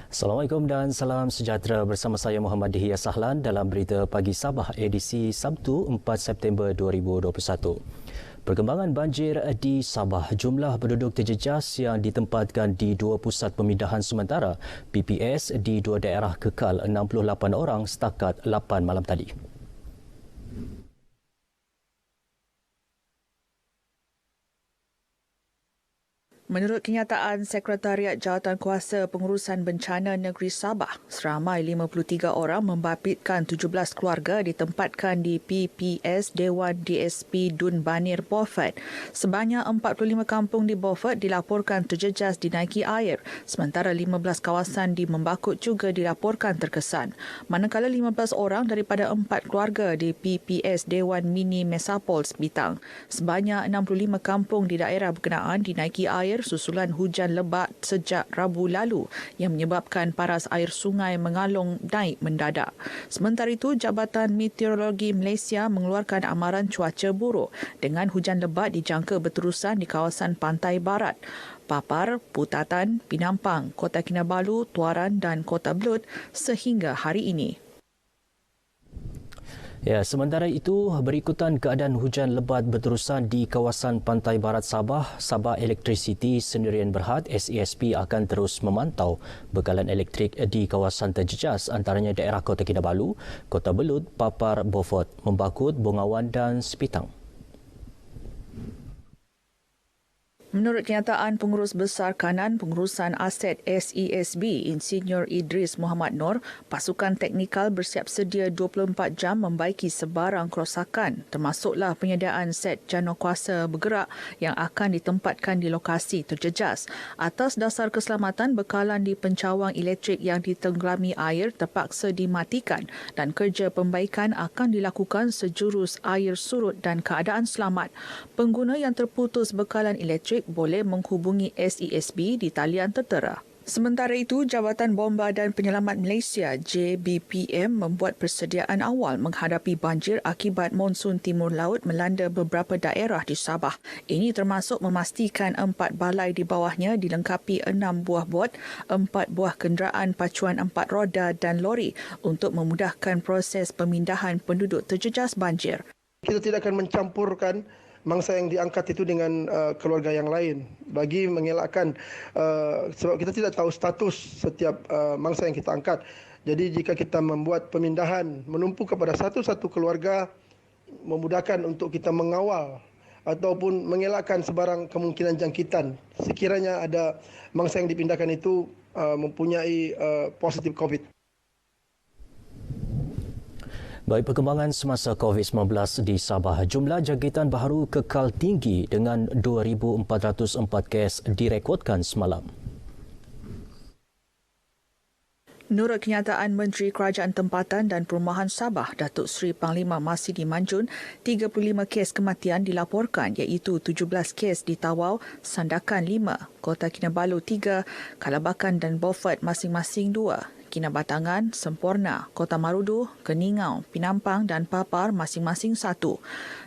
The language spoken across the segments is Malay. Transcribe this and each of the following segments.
Assalamualaikum dan salam sejahtera bersama saya Muhammad Dihya Sahlan dalam Berita Pagi Sabah edisi Sabtu 4 September 2021. Perkembangan banjir di Sabah, jumlah penduduk terjejas yang ditempatkan di dua pusat pemindahan sementara PPS di dua daerah kekal 68 orang setakat 8 malam tadi. Menurut kenyataan Sekretariat Jawatankuasa Pengurusan Bencana Negeri Sabah, seramai 53 orang membabitkan 17 keluarga ditempatkan di PPS Dewan DSP Dun Banir Beaufort. Sebanyak 45 kampung di Beaufort dilaporkan terjejas dinaiki air, sementara 15 kawasan di Membakut juga dilaporkan terkesan. Manakala 15 orang daripada 4 keluarga di PPS Dewan Mini Mesapol Sebitang. Sebanyak 65 kampung di daerah berkenaan dinaiki air susulan hujan lebat sejak Rabu lalu yang menyebabkan paras air sungai mengalung naik mendadak. Sementara itu, Jabatan Meteorologi Malaysia mengeluarkan amaran cuaca buruk dengan hujan lebat dijangka berterusan di kawasan pantai barat, Papar, Putatan, Pinampang, Kota Kinabalu, Tuaran dan Kota Belud sehingga hari ini. Ya, sementara itu, berikutan keadaan hujan lebat berterusan di kawasan pantai barat Sabah, Sabah Electricity Sendirian Berhad SESP akan terus memantau bekalan elektrik di kawasan terjejas antaranya daerah Kota Kinabalu, Kota Belud, Papar, Beaufort, Membakut, Bongawan dan Sepitang. Menurut kenyataan Pengurus Besar Kanan Pengurusan Aset SESB, Insinyur Idris Muhammad Noor, pasukan teknikal bersiap sedia 24 jam membaiki sebarang kerosakan, termasuklah penyediaan set janokuasa bergerak yang akan ditempatkan di lokasi terjejas. Atas dasar keselamatan, bekalan di pencawang elektrik yang ditenggelami air terpaksa dimatikan dan kerja pembaikan akan dilakukan sejurus air surut dan keadaan selamat. Pengguna yang terputus bekalan elektrik boleh menghubungi SESB di talian tertera. Sementara itu, Jabatan Bomba dan Penyelamat Malaysia JBPM membuat persediaan awal menghadapi banjir akibat monsun timur laut melanda beberapa daerah di Sabah. Ini termasuk memastikan 4 balai di bawahnya dilengkapi 6 buah bot, 4 buah kenderaan pacuan 4 roda dan lori untuk memudahkan proses pemindahan penduduk terjejas banjir. Kita tidak akan mencampurkan mangsa yang diangkat itu dengan keluarga yang lain bagi mengelakkan sebab kita tidak tahu status setiap mangsa yang kita angkat. Jadi jika kita membuat pemindahan menumpuk kepada satu-satu keluarga, memudahkan untuk kita mengawal ataupun mengelakkan sebarang kemungkinan jangkitan sekiranya ada mangsa yang dipindahkan itu mempunyai positif COVID. Baik, perkembangan semasa COVID-19 di Sabah, jumlah jangkitan baru kekal tinggi dengan 2,404 kes direkodkan semalam. Menurut kenyataan Menteri Kerajaan Tempatan dan Perumahan Sabah, Datuk Seri Panglima Masidi Manjun, 35 kes kematian dilaporkan iaitu 17 kes di Tawau, Sandakan 5, Kota Kinabalu 3, Kalabakan dan Beaufort masing-masing 2. Kinabatangan, Semporna, Kota Marudu, Keningau, Pinampang dan Papar masing-masing 1.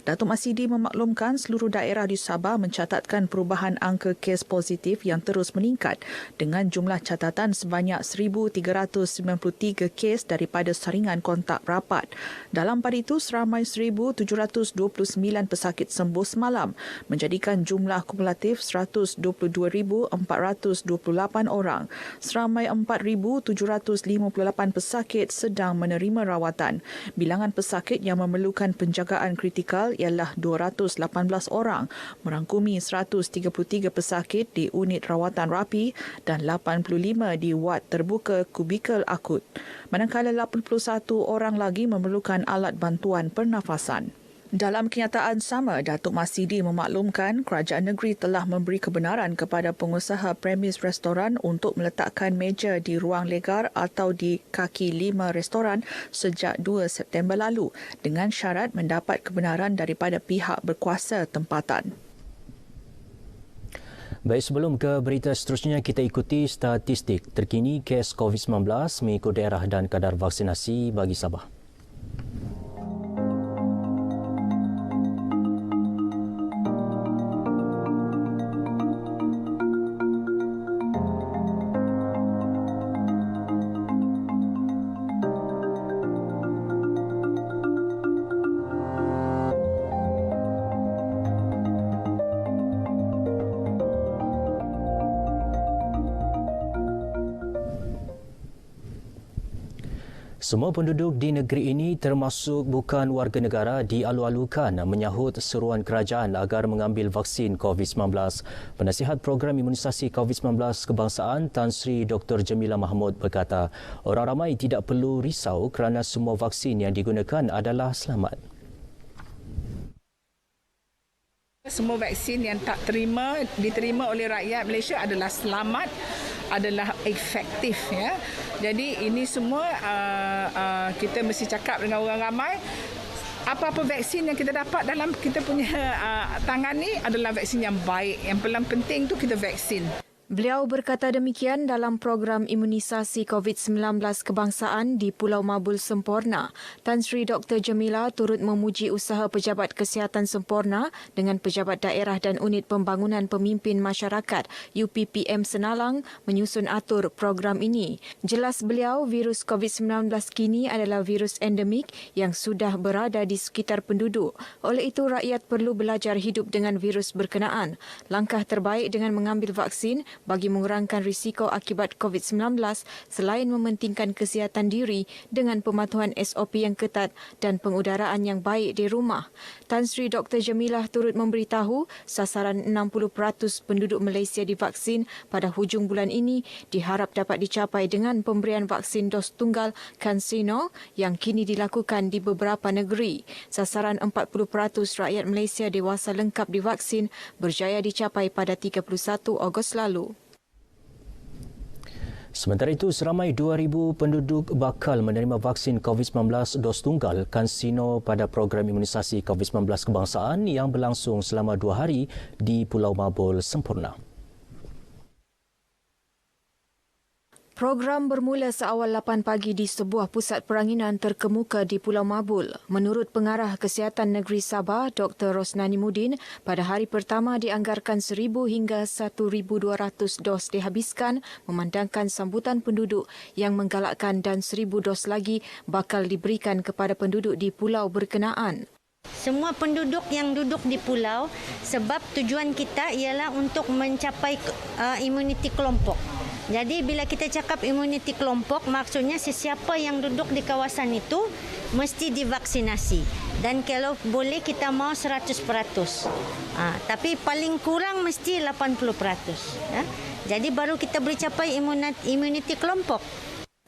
Datuk Masidi memaklumkan seluruh daerah di Sabah mencatatkan perubahan angka kes positif yang terus meningkat dengan jumlah catatan sebanyak 1,393 kes daripada saringan kontak rapat. Dalam pada itu, seramai 1,729 pesakit sembuh semalam, menjadikan jumlah kumulatif 122,428 orang. Seramai 4,758 pesakit sedang menerima rawatan. Bilangan pesakit yang memerlukan penjagaan kritikal ialah 218 orang, merangkumi 133 pesakit di unit rawatan rapi dan 85 di wad terbuka kubikal akut. Manakala 81 orang lagi memerlukan alat bantuan pernafasan. Dalam kenyataan sama, Datuk Masidi memaklumkan kerajaan negeri telah memberi kebenaran kepada pengusaha premis restoran untuk meletakkan meja di ruang legar atau di kaki 5 restoran sejak 2 September lalu dengan syarat mendapat kebenaran daripada pihak berkuasa tempatan. Baik, sebelum ke berita seterusnya, kita ikuti statistik terkini kes COVID-19 mengikut daerah dan kadar vaksinasi bagi Sabah. Semua penduduk di negeri ini termasuk bukan warga negara dialu-alukan menyahut seruan kerajaan agar mengambil vaksin COVID-19. Penasihat Program Imunisasi COVID-19 Kebangsaan Tan Sri Dr. Jamila Mahmud berkata, orang ramai tidak perlu risau kerana semua vaksin yang digunakan adalah selamat. Semua vaksin yang diterima oleh rakyat Malaysia adalah selamat, adalah efektif, ya. Jadi ini semua kita mesti cakap dengan orang ramai. Apa-apa vaksin yang kita dapat dalam kita punya tangan ni adalah vaksin yang baik. Yang paling penting tu kita vaksin. Beliau berkata demikian dalam program imunisasi COVID-19 kebangsaan di Pulau Mabul Semporna. Tan Sri Dr. Jamila turut memuji usaha Pejabat Kesihatan Semporna dengan Pejabat Daerah dan Unit Pembangunan Pemimpin Masyarakat UPPM Senalang menyusun atur program ini. Jelas beliau, virus COVID-19 kini adalah virus endemik yang sudah berada di sekitar penduduk. Oleh itu, rakyat perlu belajar hidup dengan virus berkenaan. Langkah terbaik dengan mengambil vaksin bagi mengurangkan risiko akibat COVID-19 selain mementingkan kesihatan diri dengan pematuhan SOP yang ketat dan pengudaraan yang baik di rumah. Tan Sri Dr. Jamilah turut memberitahu sasaran 60% penduduk Malaysia divaksin pada hujung bulan ini diharap dapat dicapai dengan pemberian vaksin dos tunggal CanSino yang kini dilakukan di beberapa negeri. Sasaran 40% rakyat Malaysia dewasa lengkap divaksin berjaya dicapai pada 31 Ogos lalu. Sementara itu, seramai 2,000 penduduk bakal menerima vaksin COVID-19 dos tunggal CanSino pada program imunisasi COVID-19 kebangsaan yang berlangsung selama 2 hari di Pulau Mabul Semporna. Program bermula seawal 8 pagi di sebuah pusat peranginan terkemuka di Pulau Mabul. Menurut Pengarah Kesihatan Negeri Sabah, Dr. Rosnani Mudin, pada hari pertama dianggarkan 1,000 hingga 1,200 dos dihabiskan memandangkan sambutan penduduk yang menggalakkan dan 1,000 dos lagi bakal diberikan kepada penduduk di pulau berkenaan. Semua penduduk yang duduk di pulau, sebab tujuan kita ialah untuk mencapai imuniti kelompok. Jadi bila kita cakap imuniti kelompok, maksudnya sesiapa yang duduk di kawasan itu mesti divaksinasi. Dan kalau boleh kita mau 100%. Tapi paling kurang mesti 80%. Ya. Jadi baru kita boleh capai imuniti kelompok.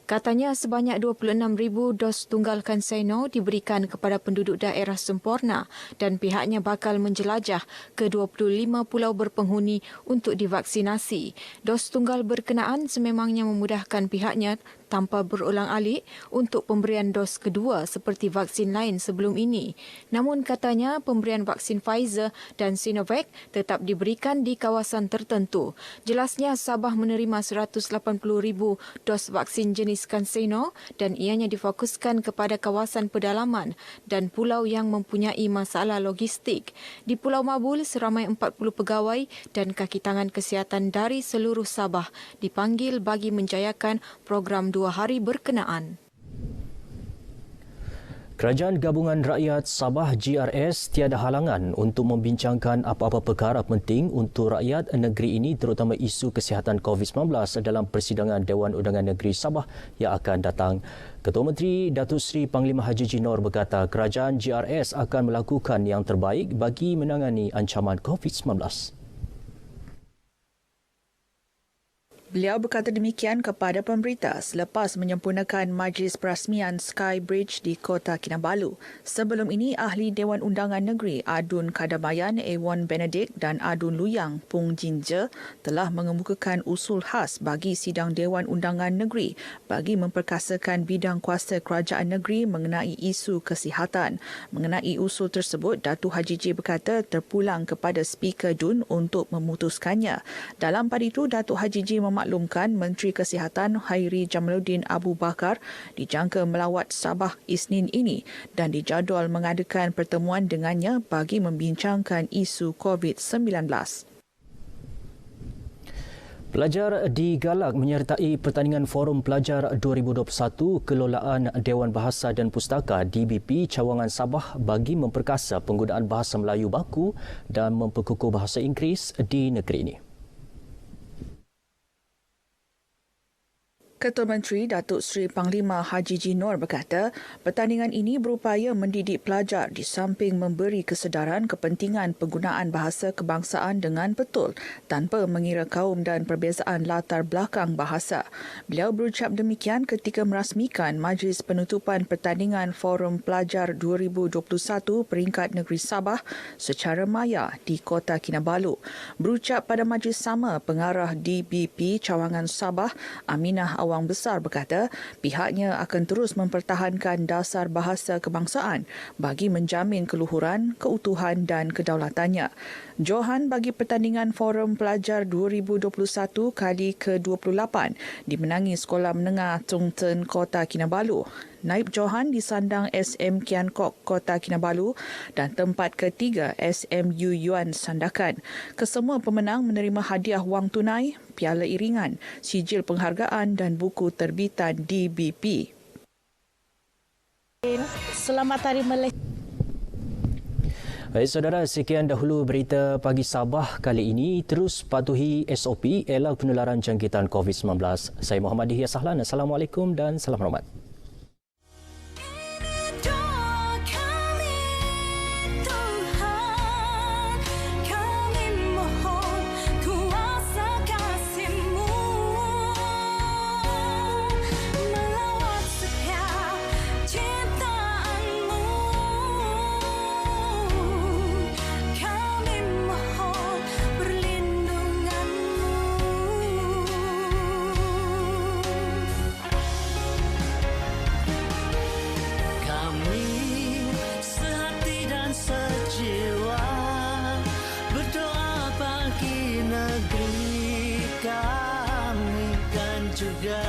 Katanya sebanyak 26,000 dos tunggal CanSino diberikan kepada penduduk daerah Semporna dan pihaknya bakal menjelajah ke 25 pulau berpenghuni untuk divaksinasi. Dos tunggal berkenaan sememangnya memudahkan pihaknya tanpa berulang-alik untuk pemberian dos kedua seperti vaksin lain sebelum ini. Namun katanya pemberian vaksin Pfizer dan Sinovac tetap diberikan di kawasan tertentu. Jelasnya Sabah menerima 180,000 dos vaksin jenis CanSino dan ianya difokuskan kepada kawasan pedalaman dan pulau yang mempunyai masalah logistik. Di Pulau Mabul, seramai 40 pegawai dan kaki tangan kesihatan dari seluruh Sabah dipanggil bagi menjayakan program 2 hari berkenaan. Kerajaan Gabungan Rakyat Sabah GRS tiada halangan untuk membincangkan apa-apa perkara penting untuk rakyat negeri ini terutama isu kesihatan COVID-19 dalam persidangan Dewan Undangan Negeri Sabah yang akan datang. Ketua Menteri Datuk Seri Panglima Haji Jinor berkata kerajaan GRS akan melakukan yang terbaik bagi menangani ancaman COVID-19. Beliau berkata demikian kepada pemberita selepas menyempurnakan majlis perasmian Sky Bridge di Kota Kinabalu. Sebelum ini, Ahli Dewan Undangan Negeri Adun Kadamayan Ewan Benedict dan Adun Luyang Pung Jinja telah mengemukakan usul khas bagi sidang Dewan Undangan Negeri bagi memperkasakan bidang kuasa kerajaan negeri mengenai isu kesihatan. Mengenai usul tersebut, Datuk Haji J berkata terpulang kepada Speaker Dun untuk memutuskannya. Dalam pada itu, Datuk Haji J memaklumkan Menteri Kesihatan Hairi Jamaluddin Abu Bakar dijangka melawat Sabah Isnin ini dan dijadual mengadakan pertemuan dengannya bagi membincangkan isu COVID-19. Pelajar digalak menyertai pertandingan Forum Pelajar 2021 Kelolaan Dewan Bahasa dan Pustaka DBP Cawangan Sabah bagi memperkasa penggunaan bahasa Melayu baku dan memperkukuh bahasa Inggeris di negeri ini. Ketua Menteri Datuk Seri Panglima Haji G. Noor berkata, pertandingan ini berupaya mendidik pelajar di samping memberi kesedaran kepentingan penggunaan bahasa kebangsaan dengan betul tanpa mengira kaum dan perbezaan latar belakang bahasa. Beliau berucap demikian ketika merasmikan Majlis Penutupan Pertandingan Forum Pelajar 2021 peringkat negeri Sabah secara maya di Kota Kinabalu. Berucap pada majlis sama, Pengarah DBP Cawangan Sabah, Aminah Awang Besar berkata pihaknya akan terus mempertahankan dasar bahasa kebangsaan bagi menjamin keluhuran, keutuhan dan kedaulatannya. Johan bagi pertandingan Forum Pelajar 2021 kali ke-28 dimenangi Sekolah Menengah Tung Ten Kota Kinabalu. Naib Johan disandang SM Kian Kok Kota Kinabalu dan tempat ketiga SMU Yuan Sandakan. Kesemua pemenang menerima hadiah wang tunai, piala iringan, sijil penghargaan dan buku terbitan DBP. Selamat Hari Malaysia. Baik saudara, sekian dahulu berita pagi Sabah kali ini. Terus patuhi SOP elak penularan jangkitan COVID-19. Saya Muhammad Dihya Sahlan. Assalamualaikum dan salam hormat. Negeri kami kan juga